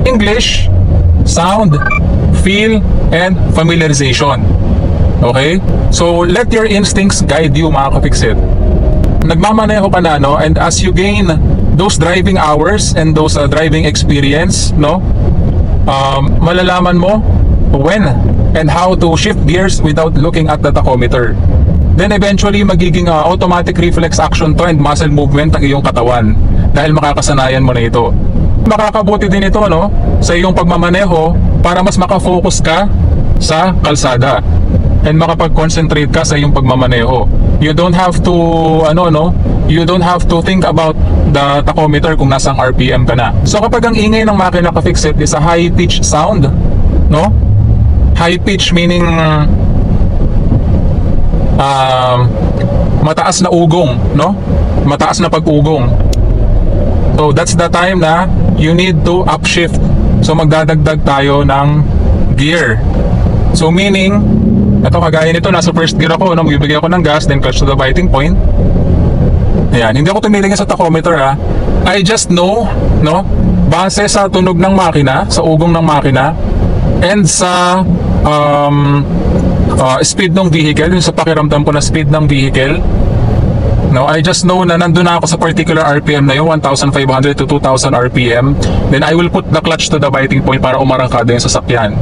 English, sound, feel, and familiarization. Okay? So, let your instincts guide you, mga ka-fix-it. Nagmamaneho ka na, no? And as you gain those driving hours and those driving experience, no? Malalaman mo when and how to shift gears without looking at the tachometer. Then eventually, magiging automatic reflex action to and muscle movement ang iyong katawan dahil makakasanayan mo na ito. Makakabuti din ito, no? Sa iyong pagmamaneho para mas makafocus ka sa kalsada and makapag-concentrate ka sa iyong pagmamaneho. You don't have to you don't have to think about the tachometer kung nasang RPM ka na. So kapag ang ingay ng makina ka-fix-it is a high pitch sound, no? High pitch meaning mataas na ugong, no? Mataas na pag-ugong. So that's the time na you need to upshift. So magdadagdag tayo ng gear. So meaning, ito kagaya nito, nasa first gear ako, no? Magbibigay ako ng gas, then clutch to the biting point. Ayan, hindi ako tumingin sa tachometer, ha. I just know, no? Base sa tunog ng makina, sa ugong ng makina, and sa speed ng vehicle, yung sa pakiramdam ko na speed ng vehicle, no? I just know na nandun na ako sa particular RPM na yung 1,500 to 2,000 RPM. Then I will put the clutch to the biting point para umarangkada yung sasakyan.